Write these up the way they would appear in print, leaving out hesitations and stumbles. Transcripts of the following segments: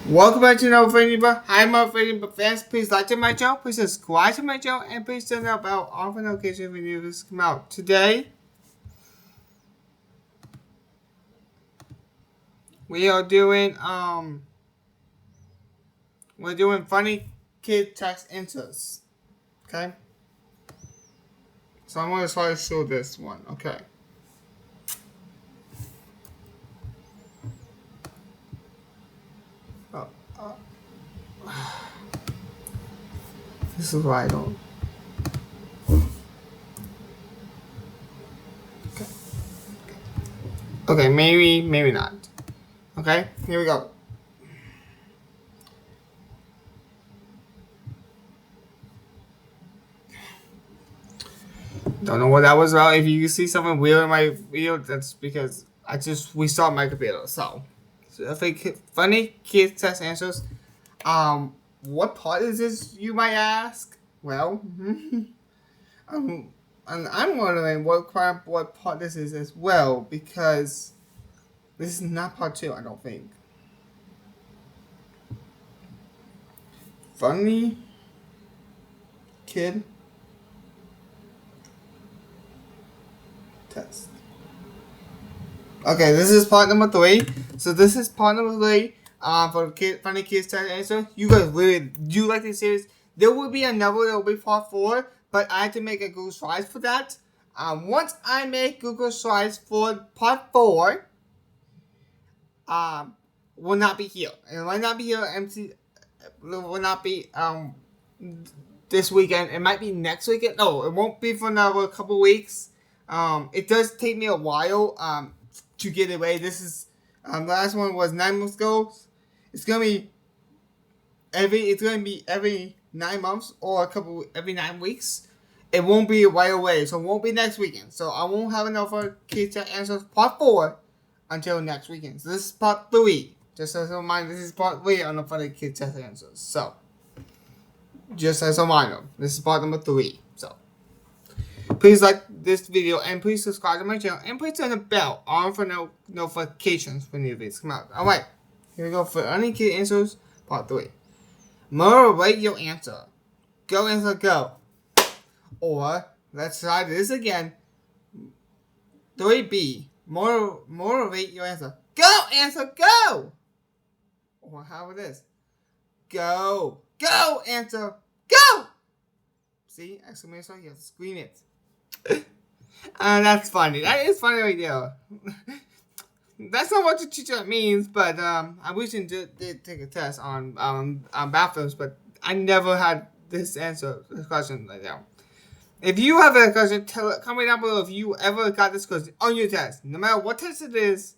Welcome back to another video. Hi, my video fans. Please like to my channel, please subscribe to my channel, and please turn on bell on for notification when videos come out. Today, we are doing we're doing funny kid text answers. Okay, so I'm gonna try to show this one. Okay. Oh, this is why I don't. Okay, maybe not. Okay, here we go. Don't know what that was about. If you see something weird in my video, that's because I just restarted my computer. So funny kid test answers. What part is this, you might ask? Well, and I'm wondering what part this is as well, because this is not part 2, I don't think. Funny kid test. Okay, this is part number 3. So this is part number 3. For funny kids test answer. You guys really do like this series. There will be another. There will be part 4, but I had to make a Google Slides for that. Once I make Google Slides for part 4, will not be here. It might not be here. MC will not be this weekend. It might be next weekend. No, it won't be for another couple weeks. It does take me a while to get away. This is the last one was 9 months ago. It's gonna be every 9 months or every 9 weeks. It won't be right away, so it won't be next weekend. So I won't have enough for Kids Tech Answers Part 4 until next weekend. So this is Part 3. Just as a reminder, this is Part 3 on the Funny Kids Tech Answers. So just as a reminder, this is part number 3. So please like this video and please subscribe to my channel and please turn the bell on for notifications when new videos come out. Alright, here we go for Funny Kid Answers Part 3. Motivate your answer. Go answer go. Or let's try this again. 3B. Motivate your answer. Go answer go. Or how about this? Go. Go answer go. See, exclamation mark, you have to scream it. That's funny. That is funny right there. That's not what the teacher means, but I recently did take a test on bathrooms, but I never had this question like that. If you have a question, comment down below if you ever got this question on your test. No matter what test it is,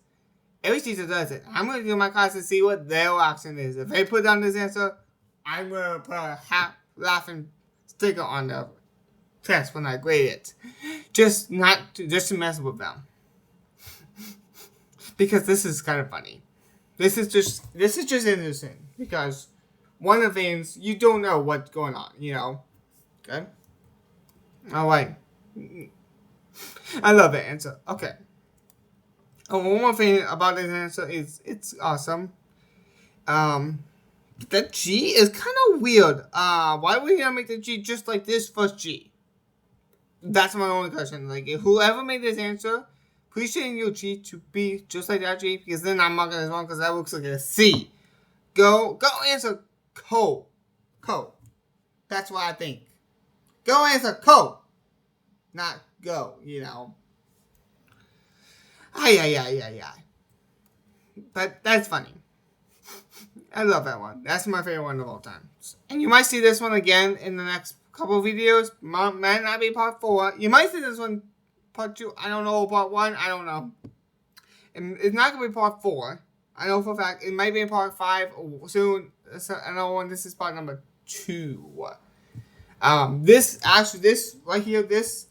every teacher does it. I'm going to do my class to see what their reaction is. If they put down this answer, I'm going to put a laughing sticker on the test when I grade it. Just to mess with them. Because this is kind of funny. This is just interesting. Because one of the things, you don't know what's going on, you know. Okay? Alright. I love the answer. Okay. One more thing about this answer is it's awesome. The G is kind of weird. Why would you make the G just like this first G? That's my only question. Like, if whoever made this answer, please change your G to be just like that G, because then I'm not gonna wrong, because that looks like a C. Go answer co. That's what I think. Go answer co. Not go, you know. Ay. But that's funny. I love that one. That's my favorite one of all time. And you might see this one again in the next couple of videos. Might not be part 4. You might see this one part 2. I don't know. Part 1. I don't know. And it's not going to be part 4. I know for a fact. It might be in part 5 soon. I know when this is part number 2. This right here, this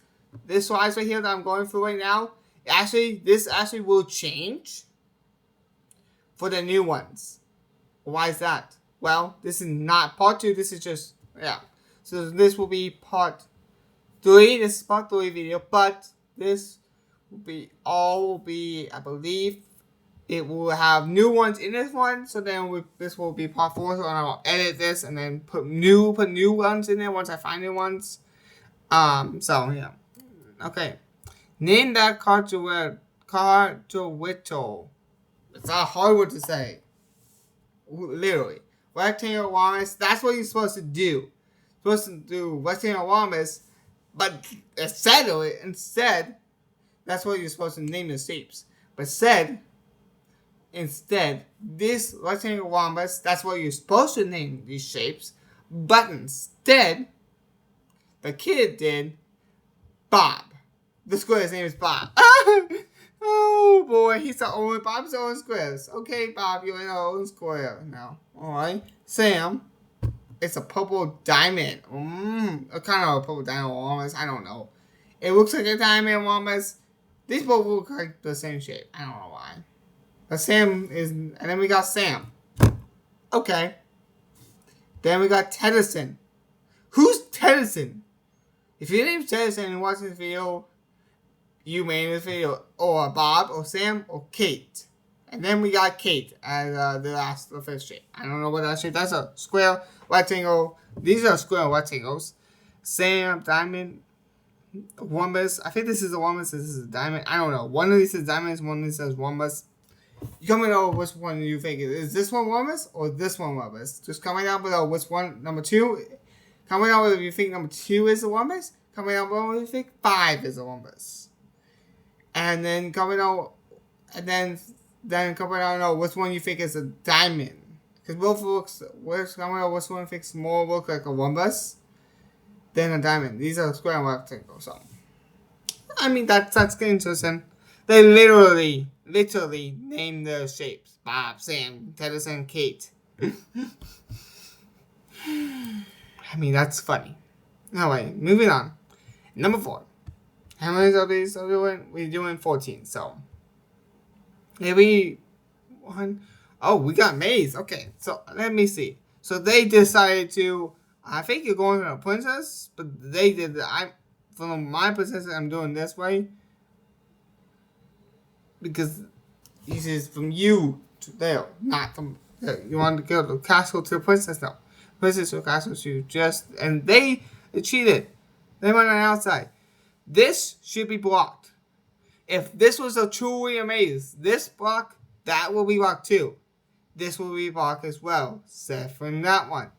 slides right here that I'm going through right now, this actually will change for the new ones. Why is that? Well, this is not part 2. This is just, yeah. So this will be part 3. This is part 3 video, but this will be, I believe, it will have new ones in this one. So then this will be part 4. So I'll edit this and then put new ones in there once I find new ones. So yeah. Okay. Name that Cartwheel. It's a hard word to say. Literally. Rectangle Wallace. That's what you're supposed to do. You're supposed to do Rectangle Wallace, but instead, that's what you're supposed to name the shapes. But instead, this Rectangle Wallace, that's what you're supposed to name these shapes. But instead, the kid did Bob. The square's name is Bob. Oh boy, Bob's the only squares. Okay, Bob, you're in our own square now. Alright. Sam, it's a purple diamond. A kind of a purple diamond almost. I don't know. It looks like a diamond almost. These both look like the same shape. I don't know why. But Sam is, and then we got Sam. Okay. Then we got Teddyson. Who's Teddyson? If your name's Teddyson and you're watching this video, you made this video, or Bob, or Sam, or Kate. And then we got Kate as the fifth shape. I don't know what that shape. That's a square rectangle. These are square rectangles. Sam, diamond, wombus. I think this is a wombus. This is a diamond. I don't know. One of these is diamonds. One of these says wombus. You comment below which one you think is this one wombus or this one wombus. Just comment down below which one. Number 2. Comment down below if you think number 2 is a wombus. Comment down below if you think 5 is a wombus. And then comment down, and then comment down which one you think is a diamond. Because both comment down which one thinks more look like a wombus than a diamond. These are square rectangles. So, I mean that's interesting. They literally named their shapes: Bob, Sam, Teddyson, Kate. I mean that's funny. Anyway, moving on. Number 4. How many of these are we doing? We're doing 14. So maybe one. Oh, we got maze. Okay, so let me see. So they decided to. I think you're going to a princess, but they did. From my princess, I'm doing this way because this is from you to there, not from there. You want to go to the castle to the princess now. Princess to the castle to and they cheated. They went on the outside. This should be blocked. If this was a truly a maze, this block, that will be blocked too. This will be blocked as well, except for that one.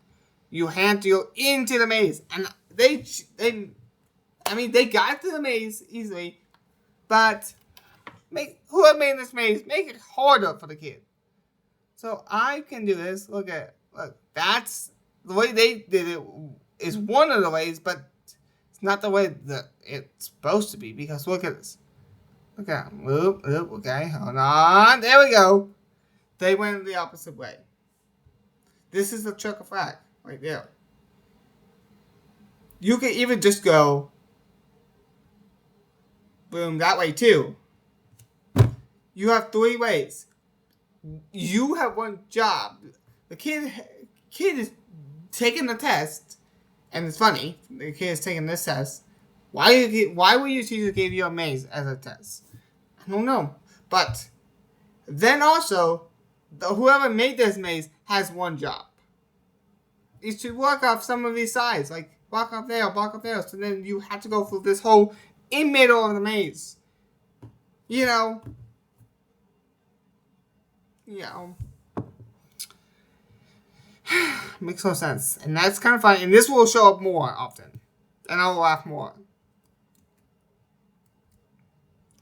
You have to go into the maze, and they got to the maze easily, but whoever made this maze, make it harder for the kid. So I can do this. Look, that's the way they did it. Is one of the ways, but not the way that it's supposed to be, because look at this. Look at it. Okay, hold on. There we go. They went the opposite way. This is the checker flag right there. You can even just go boom that way too. You have 3 ways. You have one job. The kid is taking the test. And it's funny, the kid is taking this test. Why would your teacher give you a maze as a test? I don't know. But then also, whoever made this maze has one job. Is to walk off some of these sides. Like, walk up there, walk up there. So then you have to go through this whole in middle of the maze. You know. Makes no sense. And that's kind of funny. And this will show up more often. And I'll laugh more.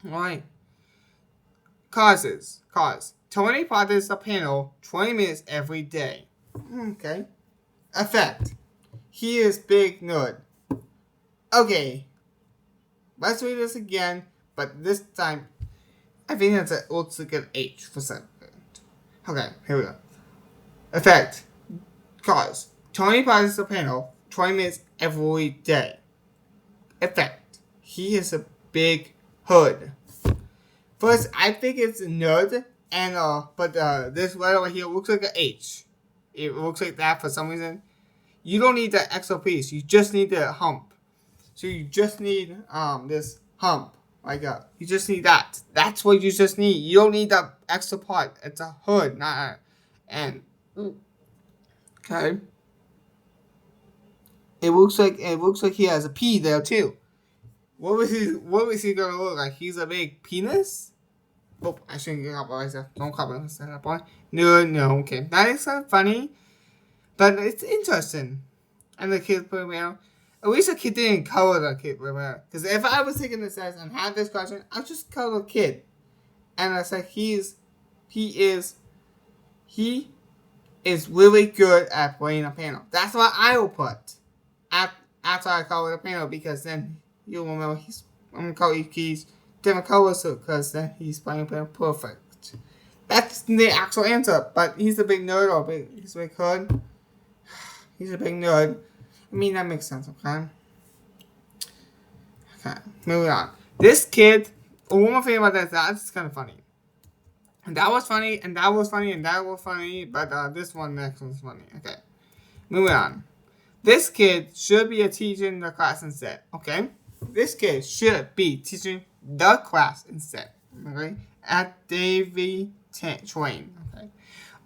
Alright. Cause. 20 parties a panel, 20 minutes every day. Okay. Effect. He is big nerd. Okay. Let's read this again. But this time, I think it looks like an H for second. Okay, here we go. Effect. Cause. 20 parties a panel, 20 minutes every day. Effect. He is a big hood. First, I think it's a nerd, but this letter right here looks like an H. It looks like that for some reason. You don't need the extra piece. You just need the hump. So you just need this hump Like you just need that. That's what you just need. You don't need the extra part. It's a hood, not a, and okay. It looks like he has a P there too. What was he gonna look like? He's a big penis? Oh, I shouldn't get up myself. Don't cover that point. No, okay. That is kind of funny. But it's interesting. And the kid put me out. At least the kid didn't color the kid. Because if I was taking this test and had this question, I'd just color the kid. And I said he is really good at playing a piano. That's what I will put after I color the piano, because then you will know I'm gonna color keys different colors, because then he's playing piano perfect. That's the actual answer. But he's a big nerd, or he's a big hood. He's a big nerd. I mean, that makes sense, okay? Okay, moving on. This kid, one more thing about that's kind of funny. And that was funny, and that was funny, and that was funny, but this one next one's funny. Okay, moving on. This kid should be teaching the class instead, okay? This kid should be teaching the class instead, okay? At Davy Train, okay?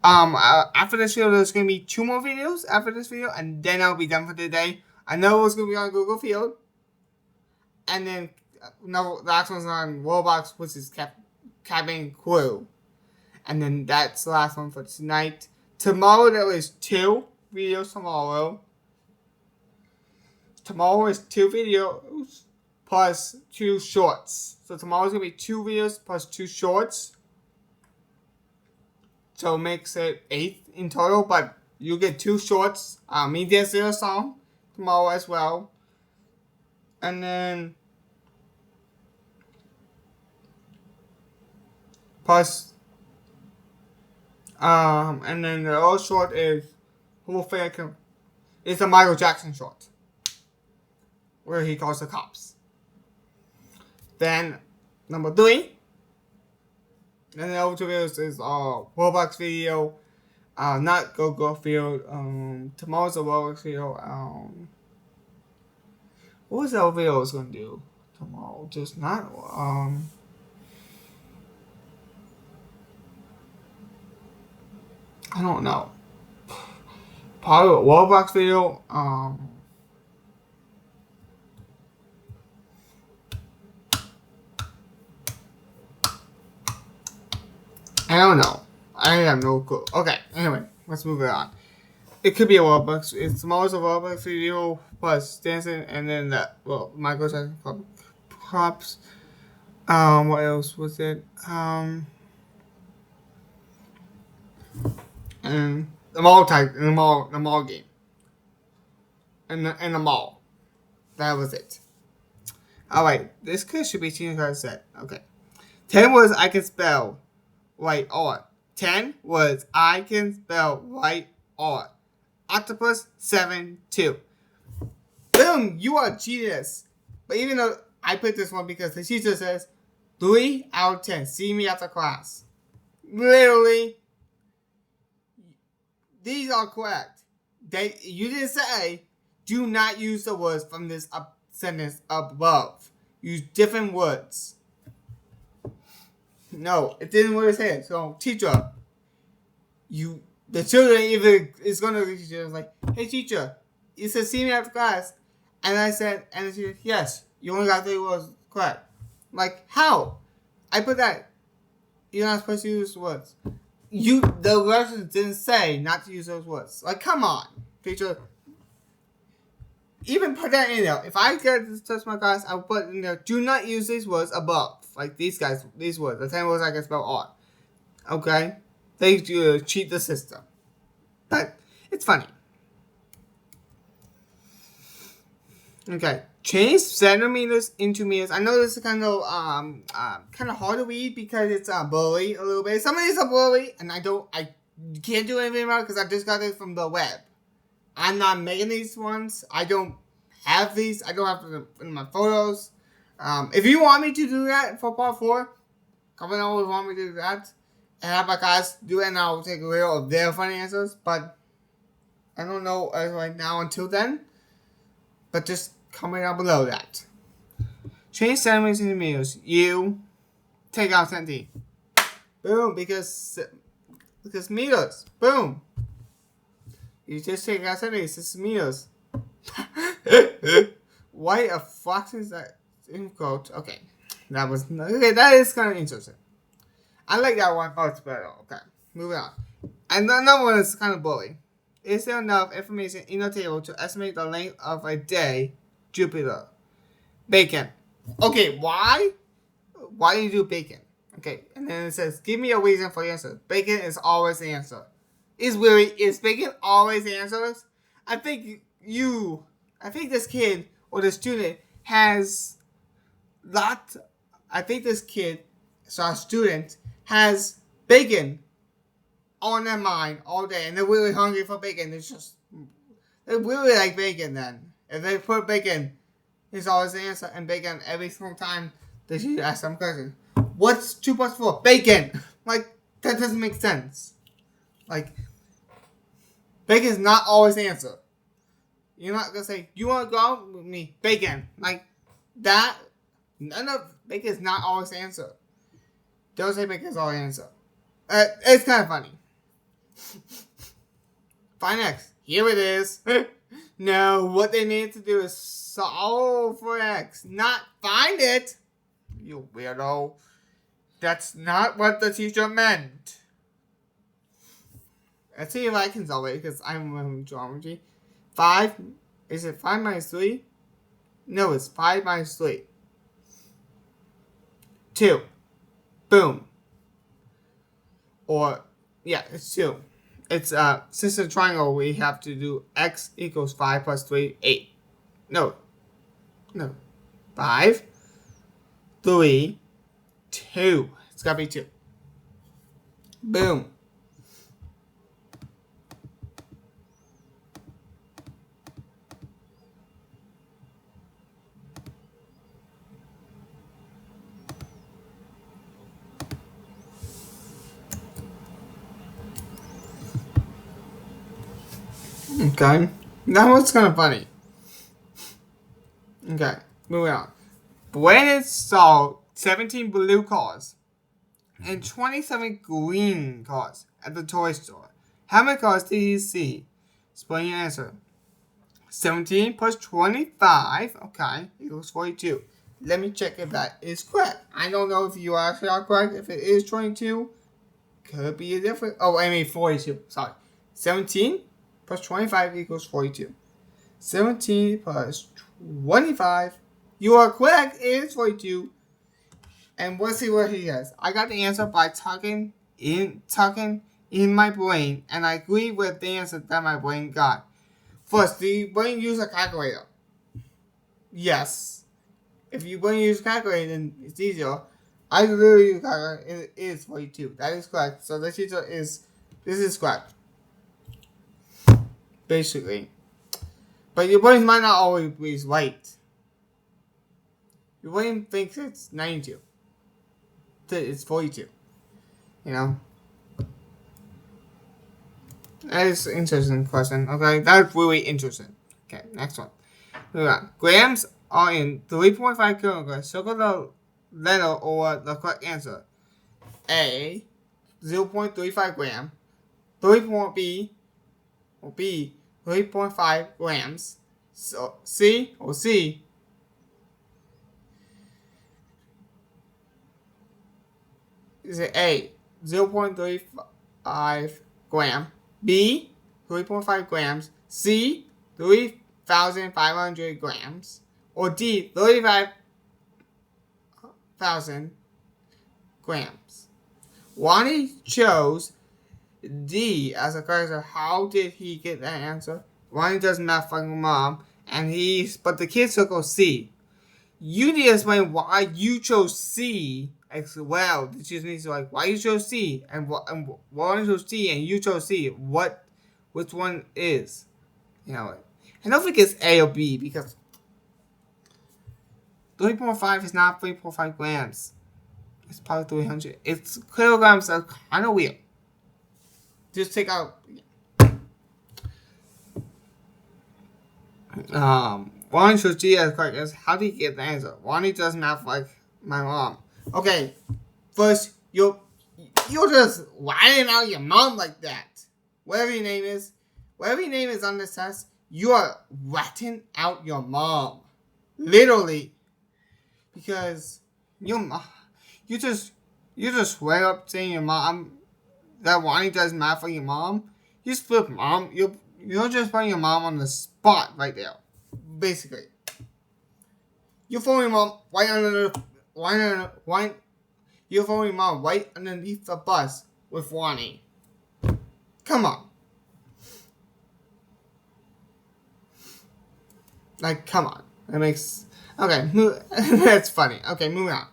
After this video, there's gonna be 2 more videos after this video, and then I'll be done for the day. I know it's gonna be on Google Field, and then no, the last one's on Roblox, which is Cabin Crew, and then that's the last one for tonight. Tomorrow there is 2 videos. Tomorrow is 2 videos plus 2 shorts. So tomorrow's gonna be 2 videos plus 2 shorts. So it makes it 8 in total, but you get 2 shorts. Me dancing a song tomorrow as well. And then plus and then the other short is it's a Michael Jackson short, where he calls the cops. Then number 3. And the other 2 videos is Roblox video, not Go Field. Tomorrow's a Roblox video. What was the other video I was gonna do tomorrow? Just not I don't know. Probably a Roblox video. I don't know. I have no clue. Okay, anyway, let's move it on. It could be a Roblox. It's tomorrow's a Roblox video plus dancing, and then Michael Jackson props. What else was it? And the mall game. In the mall. That was it. Alright, this kid should be teaching card set. Okay. 10 words I can spell right on. 10 words I can spell right on. Octopus 7-2. Boom! You are a genius. But even though I put this one because the teacher says 3 out of 10. See me after class. Literally, these are correct. You didn't say do not use the words from this sentence above. Use different words. No, it didn't what it said. So, teacher, the children even is gonna be teacher like, hey teacher, you said see me after class, and I said, and the teacher, yes, you only got 3 words correct. Like, how? I put that. You're not supposed to use the words. The version didn't say not to use those words. Like, come on, teacher. Even put that in there. If I get to touch my class, I'll put in there, do not use these words above. Like these words. The 10 words I can spell on. Okay? They cheat the system. But it's funny. Okay. Change centimeters into meters. I know this is kind of hard to read because it's blurry a little bit. Some of these are blurry, and I can't do anything about it because I just got it from the web. I'm not making these ones. I don't have these. I don't have them in my photos. If you want me to do that for part 4, comment down if you want me to do that. And have my guys do it, and I'll take a video of their funny answers. But I don't know right now until then. But just comment down below that. Change centimeters into meters. You take out 17. Boom, because meters. Boom. You just take out 70. It's meters. Why a fraction is that in quote? Okay. That is kind of interesting. I like that one. Oh, it's better. Okay. Moving on. And another one is kind of bully. Is there enough information in the table to estimate the length of a day? Jupiter. Bacon. Okay, why? Why do you do bacon? Okay, and then it says, give me a reason for the answer. Bacon is always the answer. Is bacon always the answer? I think this kid or the student has our student has bacon on their mind all day, and they're really hungry for bacon. They really like bacon then. If they put bacon, it's always the answer, and bacon every single time they should ask some question. What's 2 plus 4? Bacon! Like, that doesn't make sense. Like, bacon is not always the answer. You're not gonna say, you wanna go out with me? Bacon. Like, that, bacon is not always the answer. Don't say bacon is always the answer. It's kind of funny. Find X. Here it is. No, what they need to do is solve for X, not find it. You weirdo. That's not what the teacher meant. Let's see if I can solve it because I'm learning geometry. 5, is it 5 minus 3? No, it's 5 minus 3. 2. Boom. Or, yeah, it's 2. It's, since it's a triangle, we have to do x equals 5 plus 3, 8. No. 5, 3, 2. It's gotta be 2. Boom. Okay. That was kind of funny. Okay. Moving on. Brandon saw 17 blue cars and 27 green cars at the toy store. How many cars did he see? Explain your answer. 17 plus 25, okay, equals 42. Let me check if that is correct. I don't know if you actually are correct. If it is 22, could be a different. Oh, I mean 42. Sorry. 17 plus 25 equals 42. 17 plus 25. You are correct. It is 42. And let's see what he has. I got the answer by tucking in my brain, and I agree with the answer that my brain got. First, do your brain use a calculator? Yes. If your brain use a calculator, then it's easier. I literally use a calculator. It is 42. That is correct. So this is correct. Basically. But your brain might not always be right. Your brain thinks it's 92. It's 42. You know? That is an interesting question. Okay, that's really interesting. Okay, next one. Moving on. Grams are in 3.5 kilograms. Circle the letter or the correct answer. A, 0.35 gram. B, 3.5 grams. So C, is it A, 0.35 gram, B, 3.5 grams, C, 3,500 grams, or D, 35,000 grams? Ronnie chose D as a correct answer. How did he get that answer? Ronnie does math like mom, but the kid circled C. You need to explain why you chose C as well. The teacher needs to why you chose C and why you chose C and you chose C. Which one is? And I don't think it's A or B because 3.5 is not 3.5 grams. It's probably 300. It's kilograms are kind of weird. Just take out. One should see as quick as how do you get the answer? Ronnie doesn't have like my mom. Okay, first you're just whining out your mom like that. Whatever your name is on this test, you are ratting out your mom, literally, because your mom, you just swear up saying your mom that Ronnie doesn't matter for your mom. You just put mom. You're just putting your mom on the spot right there. Basically, you're throwing your mom right under you're throwing your mom right underneath the bus with Ronnie. Come on. Like, come on. That makes... Okay, that's funny. Okay, moving on.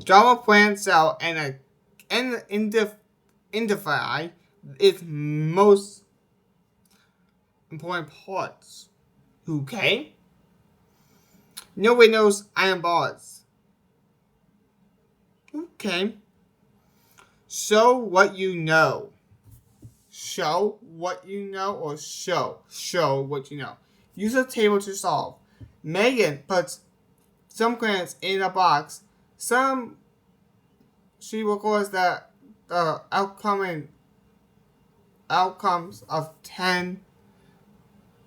Drama plant cell and identify its most important parts. Okay? Nobody knows iron bars. Okay. Show what you know. Show what you know or show what you know. Use a table to solve. Megan puts some grants in a box. She records the outcomes of 10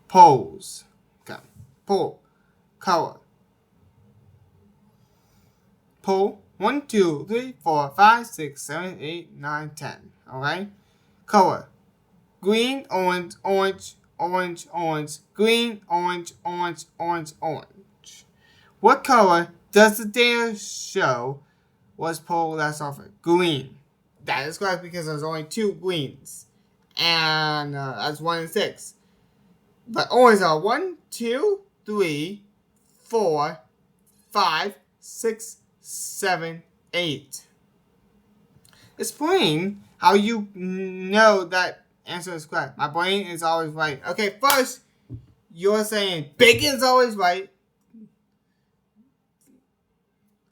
polls. Okay. Poll. Color. Poll 1, 2, 3, 4, 5, 6, 7, 8, 9, 10. Alright? Color. Green, orange, orange, orange, orange, green, orange, orange, orange, orange. What color does the data show was polled last offered? Green. That is correct because there's only 2 greens. And that's 1 and 6. But orange are 1, 2, 3, 4, 5, 6, 7, 8. Explain how you know that answer is correct. My brain is always right. Okay, first, you're saying bacon's always right.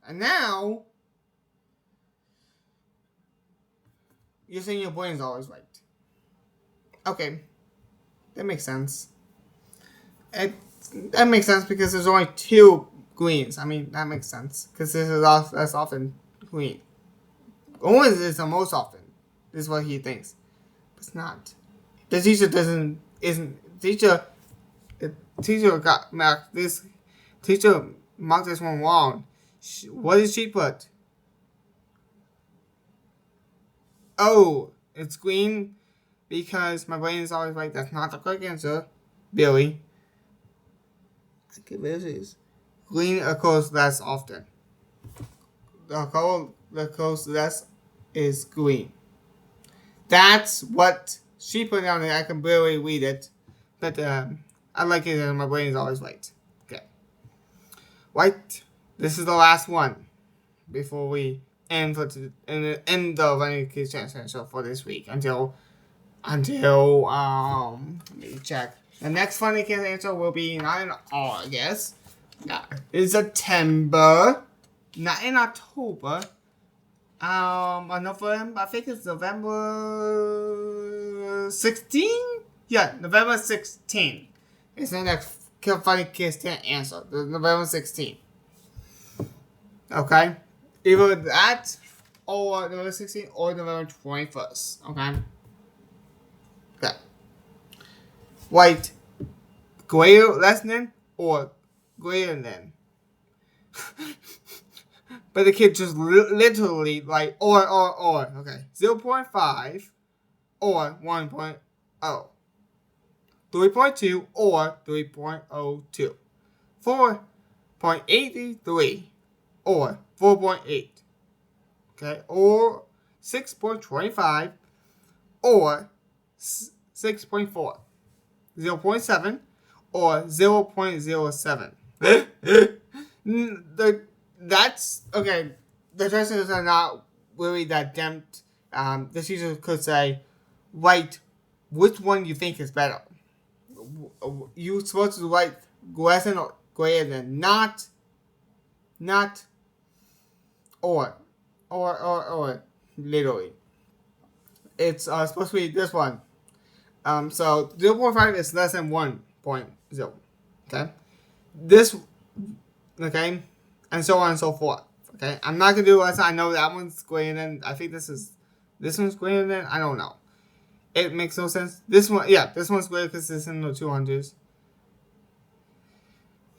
And now, you're saying your brain's always right. Okay, that makes sense. That makes sense because there's only 2 greens. I mean, that makes sense because this is less often green. Orange is the most often. This is what he thinks. But it's not. The teacher marked this one wrong. What did she put? Oh, it's green because my brain is always right. That's not the correct answer, Billy. Okay, this is green occurs less often. The color that occurs less is green. That's what she put down there. I can barely read it, but I like it and my brain is always right. Okay. Right. This is the last one before we end the Running Kids Challenge show for this week until let me check. The next Funny Kids answer will be not in August. In September. Not in October. November. I think it's November 16th. Yeah, November 16th. It's the next Funny Kids answer. November 16th. Okay, either that or November 16th or November 21st. Okay. Okay. Right. Greater, less than, or greater than. But the kid just literally like or. Okay. 0.5 or 1.0. 3.2 or 3.02. 4.83 or 4.8. Okay. Or 6.25 or 6.4. 0.7 or 0.07. That's okay. The choices are not really that damped. The teacher could say, write which one you think is better. You're supposed to write less than or greater than, not or literally. It's supposed to be this one. So 0.5 is less than 1.0. Okay. this, okay, and so on and so forth. Okay, I'm not gonna do it. I know that one's greater than. I think this one's greater than. I don't know. It makes no sense. This one, yeah, this one's greater because it's in the 200s.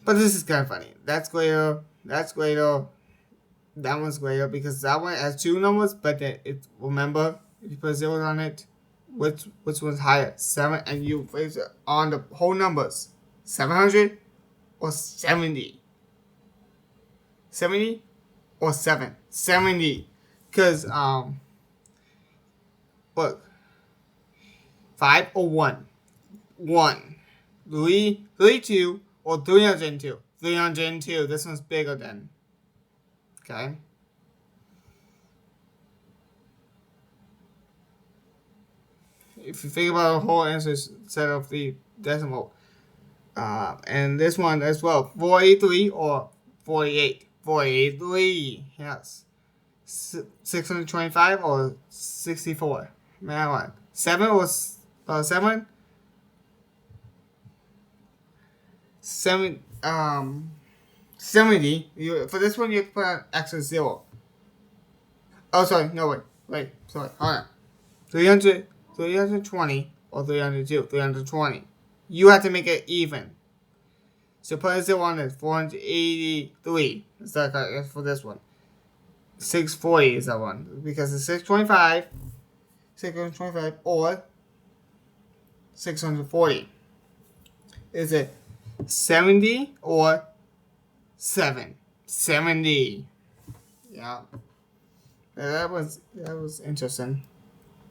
But this is kind of funny. That's greater. That's greater. That one's greater because that one has two numbers, but then it, remember, if you put zeros on it, which one's higher? 7, and you place it on the whole numbers. 700 or 70? 70 or 7? 70. Because, look. 5 or 1? 1. 3, 2, or 302? 302. This one's bigger than. Okay? If you think about the whole answer instead of the decimal. And this one as well. 43 or 48? 43. Yes. 625 or 64? Man, what? 7 or 7? 70. For this one, you have to put an extra 0. Oh, sorry. No, wait. Sorry. Hold on. 320 or 302. 320. You have to make it even. So put a 0 on it. 483. Is that correct? For this one. 640 is that one. Because it's 625 or 640. Is it 70 or 7? 70. Yeah. That was interesting.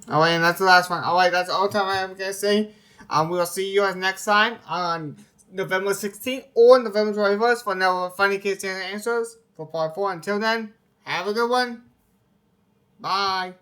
Alright, and that's the last one. Alright, that's all the time I have to say. We'll see you guys next time on November 16th or November 21st for another Funny Kids Answers for part 4. Until then, have a good one. Bye.